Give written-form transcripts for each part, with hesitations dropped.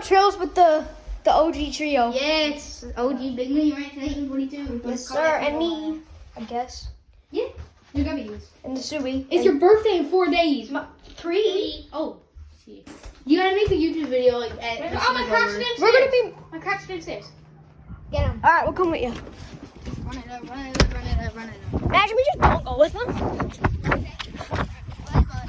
Trails with the OG trio. Yeah, it's OG Big Me, right? 1942. Yes, sir. And me, I guess. Yeah, you gotta use. And the Suey. It's your birthday in 4 days. 3. Oh, shit. You gotta make a YouTube video like at. Oh, my crotch didn't We're gonna be. My crotch didn't stay. Get him. All right, we'll come with you. Run it up, run it up, run it up, run it up. Imagine we just don't go with them.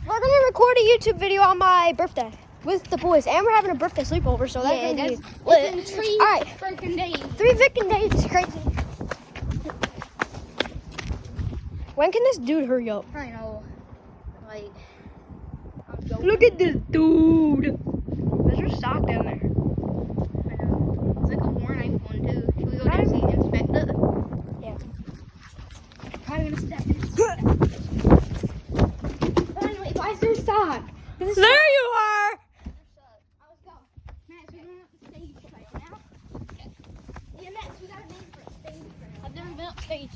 We're gonna record a YouTube video on my birthday with the boys, and we're having a birthday sleepover, so that's gonna be lit. It's in 3 All right, freaking days. 3 freaking days. It's crazy. When can this dude hurry up? I know. Like. Look at this dude. There's your sock down there. I know. It's like a worn iPhone too. Should we go down and see inspect it? Yeah. Probably gonna step in. Finally, why is there a sock? There you are. Let's go. Max, we're going up the stage trail now. Yeah, Max, we got a name for it. Stage trail. I've never been up stage.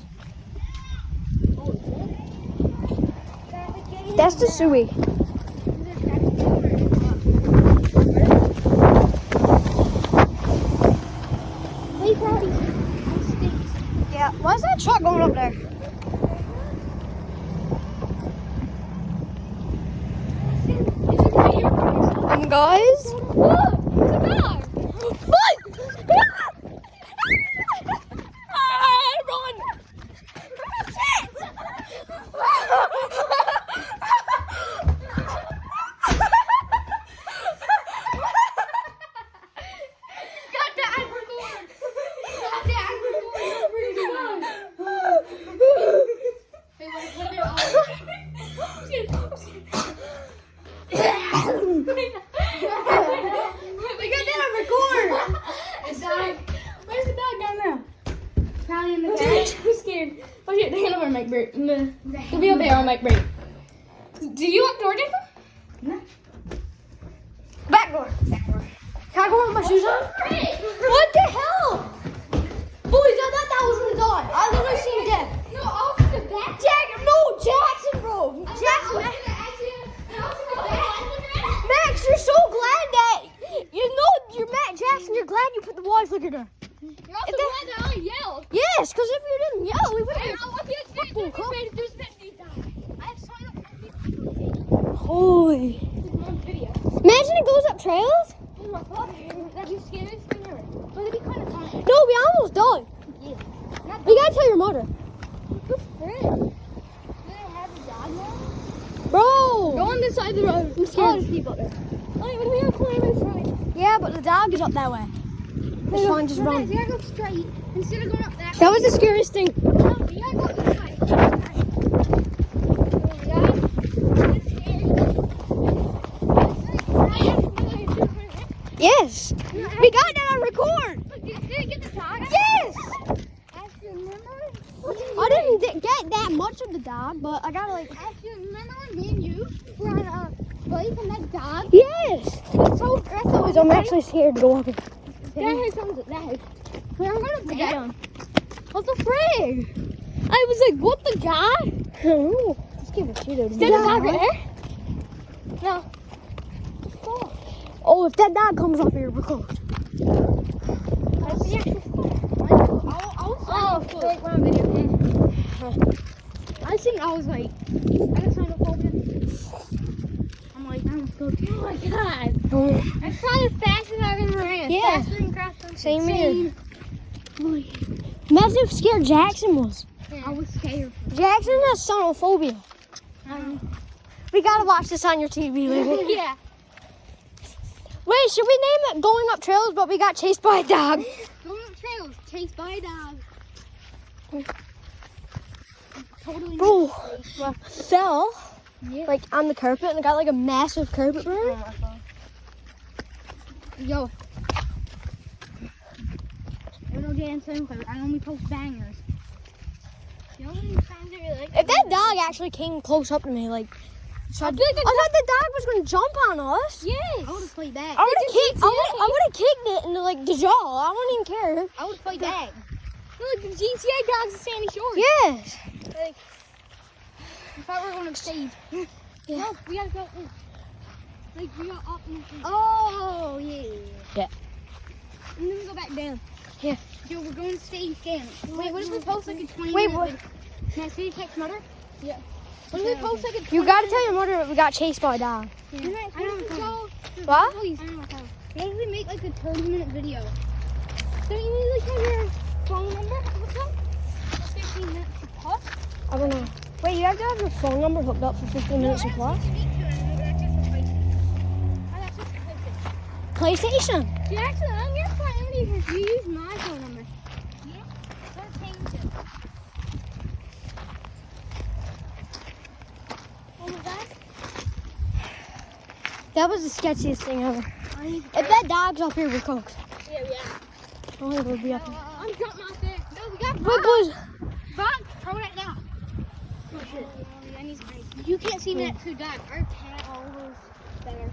That's the Suey. Yeah. Why is that truck going up there? Guys. Look, it's a dog. What? There'll be a bear on my break. Do you want door dipper? No. Back door. Can I go with my shoes on? What the hell? Boys, I thought that was gonna die. I literally seen death. No, off the back. Jackson, bro. Jackson, Max, you're so glad that you're Matt Jackson. You're glad you put the wall flicker there. You're also glad that I yelled. Yes, because if you didn't yell, we would have. Holy. Imagine it goes up trails. That'd be scariest thing ever. But it'd be kind of fun. No, we almost done. Yeah. You gotta tell your mother. Good friend. Do they have a dog now? Bro. Go on this side of the road. I'm scared. There's people up there. Oh, we gotta climb this way. Yeah, but the dog is up that way. It's fine, just run. You gotta go straight instead of going up that way. That was the scariest thing. No, you gotta go this way. Yes. We got that on record. Did it get the dog? Yes. Actually, remember? I didn't get that much of the dog, but I got like. Actually, remember when me and you were on a bike and that dog? Yes. It's so aggressive. Boys, I'm actually scared to go walking. That has something. That has. We're gonna Get get down. What the frig? I was like, what the guy? Oh, let's give a shit out of Is that the dog right there? No. Oh, if that dog comes up here, we're close. That's the actual Oh, fake my video. I think I was like, I got signed up for it. I'm like, I'm so oh my god. Oh. That's probably the fastest I've ever ran. Yeah. Faster than Crash Country. Same here. Imagine how scared Jackson was. I was scared. Jackson has sonophobia. We gotta watch this on your TV later. Yeah. Wait, should we name it Going Up Trails, but we got chased by a dog? Going up trails, chased by a dog. Totally. Bro, fell Yeah. like on the carpet and got like a massive carpet burn. Yo. I don't dance anywhere. I only post bangers. You know what these songs that you like? If that dog actually came close up to me, like, so I thought the dog was gonna jump on us. Yes. I would have played back. I would have kicked it into like the jaw. I wouldn't even care. I would fight back. Look, the GTA dogs at Sandy Shores. Yes. Like, I thought we were going to stage. Yeah. No, we gotta go. Like we got up and Oh, yeah. Yeah. then we go back down. Yeah. Yo, we're going to stage dance. Wait, what if we post like a 20 Wait, minute what? video? Can I see you text mother? Yeah. What if we post like a 20 You gotta tell your mother we got chased by a dog. I don't know. What? Please. I don't know how. What if we make like a 30-minute video? Don't you need like have your phone number hooked up? 15 minutes to pause? I don't know. Wait, you have to have your phone number hooked up for 15 minutes or plus? PlayStation. Yeah, actually, I'm your priority because you use my phone number. Yeah? Don't change it. Oh my god. That was the sketchiest thing ever. If that dog's up here, we're cooked. Yeah, yeah. Oh, it would be up here. I'm jumping out there. No, we got Wait, Bob. boys. Bob, throw it down. Oh, shit. Yeah, he's nice. You can't see me at too dark. Our cat always better.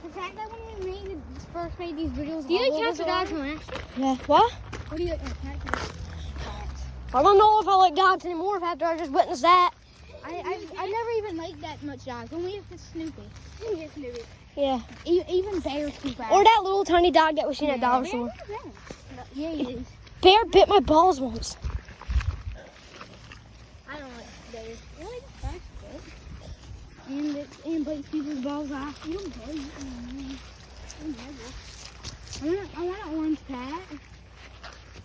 The fact that when we first made these videos, do you like cats or dogs, man? Yeah. What? What do you like? Cats. I don't know if I like dogs anymore after I just witnessed that. I never even liked that much dogs. Only if it's Snoopy. Yeah, Snoopy. Yeah. Even bears too bad. Or that little tiny dog that we seen at Dollar Store. Yeah, he is. Bear bit my balls once. I don't like bears. Really? That's good. And bites people's balls off. You don't care. I want an orange cat.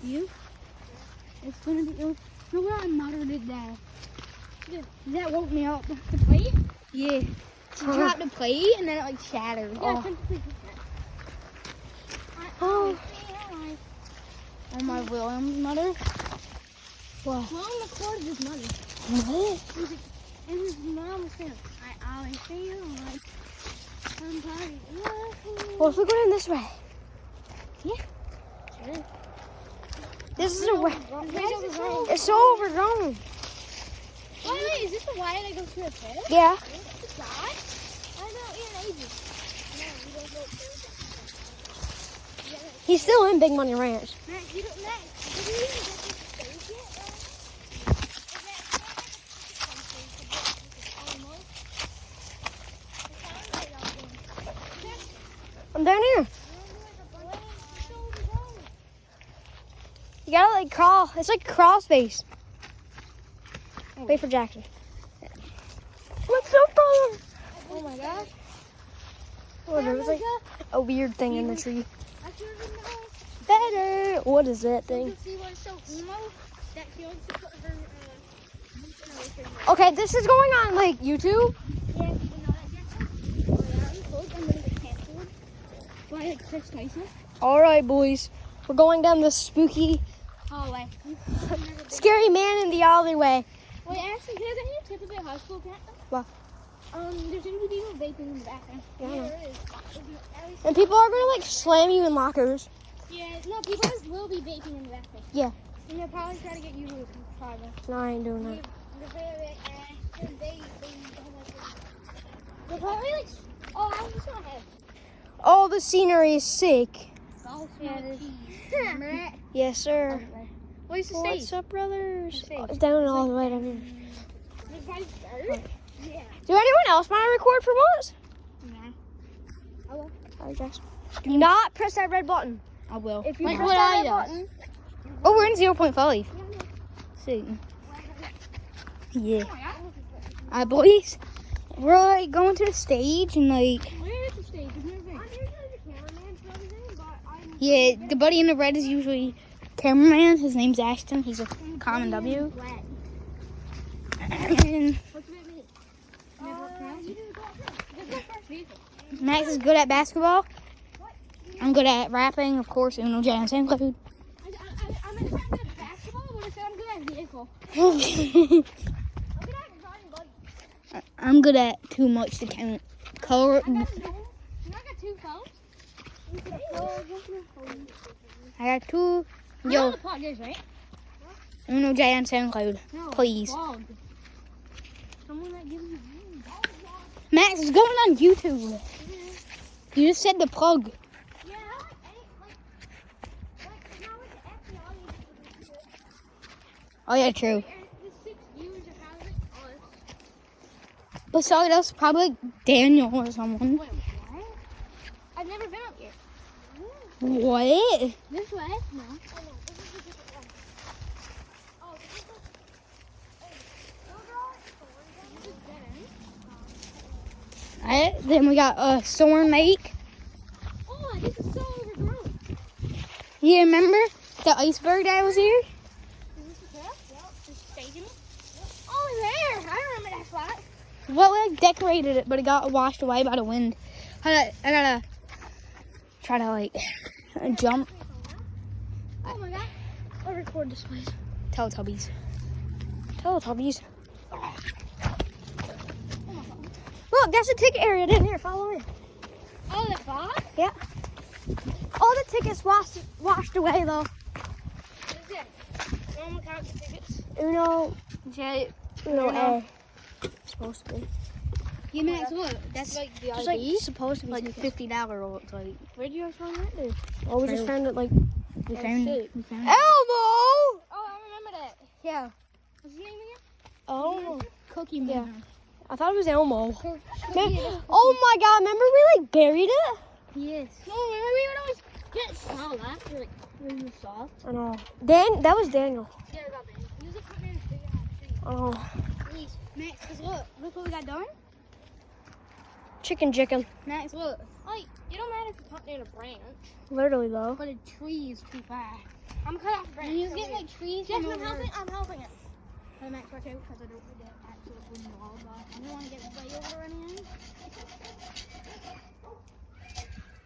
You? It's gonna be. No, what my mother did that. That woke me up. The plate? Yeah. She dropped the plate and then it like shattered. Oh. Oh. Oh my William's mother. Wow. William recorded his mother. What? And his mom was saying, I always feel like somebody loves What if we go in this way? Yeah. Sure. This is a way. Wait, It's so overgrown. is this the way they go to a fair? Yeah. It's not. I know, Ian ages. He's still in Big Money Ranch. Max, you don't, Max, did you even get this stage yet? I'm down here. You gotta like crawl. It's like a crawl space. Wait for Jackson. What's up, brother? Oh my gosh. Oh, there was like a weird thing in the tree. I should've known. Better. What is that thing? You see what's so emo? That she wants to put her, Okay, this is going on like YouTube. yeah, you know that, Jackson? Oh yeah, I'm told I'm gonna get canceled by like Chris Tyson. All right, boys. We're going down this spooky, Hallway. scary man in the alleyway. Wait, Ashley, can I get you a tip of high school cat? What? There's gonna be people vaping in the bathroom. Yeah. There is. At least- And people are gonna like slam you in lockers. Yeah, no, people will be vaping in the bathroom. Yeah. And they'll probably try to get you to try them. No, I ain't doing that. They'll probably like, oh, I was just gonna have. Oh, the scenery is sick. Golf Yeah, it is. Remember that? Yes, sir. Where's the What's stage? up, brothers? Stage. Oh, it's down all the way down here. Everybody start? Yeah. Do anyone else want to record for once? Nah. I will. All right, Jackson. Do not press that red button. I will. If you Like press what that I red does. button, Oh, we're in 0.5. See. Yeah. Alright, boys. We're like going to the stage and like. where is the stage? I'm usually the cameraman for everything, but I'm. Yeah, the buddy in the red is usually cameraman. His name's Ashton. He's a common W. And What's it mean? Max is good at basketball. I'm good at rapping, of course, Uno, Jay, and St. Cloud. I'm good at basketball, but I said I'm good at vehicle. I'm I'm good at driving, bud. good at too much to count. Color. I got two phones. I got two. I know Yo, the plug is, right? Uno, Jay, and St. Cloud. No. Please. Plug. Someone that gives me a name. Max is going on YouTube. You just said the plug. Yeah, like now with the FBR, you can Oh yeah, true. the 6 viewers are having us. Besides us, probably like Daniel or someone. Wait, what? I've never been up here. What? This way? No. Alright, then we got a Storm Lake. Oh, this is so overgrown. You remember the iceberg that was here? Is this the path? Yep. Just staging it? Oh, there. I remember that spot. Well, we like decorated it, but it got washed away by the wind. I gotta try to like jump. Oh my god. I'll record this place. Teletubbies. Teletubbies. Look, that's the ticket area in here. Follow me. Oh, the box? Yeah. All the tickets washed away though. What is it? Oh my god, the tickets. Uno J, Uno Uno. A. It's supposed to be. Yeah, Max, look. That's like the Just ID. like supposed to be Like tickets. $50. It's like, Where do you guys find that, dude? Oh, we just found it like We found it. Elmo. Oh, I remember that. Yeah. What's his name again? Oh. Cookie Yeah. Man. I thought it was Elmo. Cookie. Oh my God! Remember we like buried it? Yes. No, remember we would always get small after like when we soft. I know. That was Daniel. Yeah, I got that. Use it for me to figure out. Oh, Please, Max, 'cause look what we got done. chicken. Max, look. Like, it don't matter if you cut near a branch, Literally though. but a tree is too far. I'm cut off a branch. And you get like trees. Yes, I'm helping it. Hey, Max, right here, because I don't want to get actual wooden wall, but I don't want to get way over anything.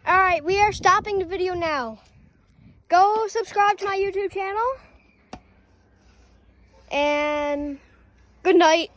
All right, we are stopping the video now. Go subscribe to my YouTube channel. And good night.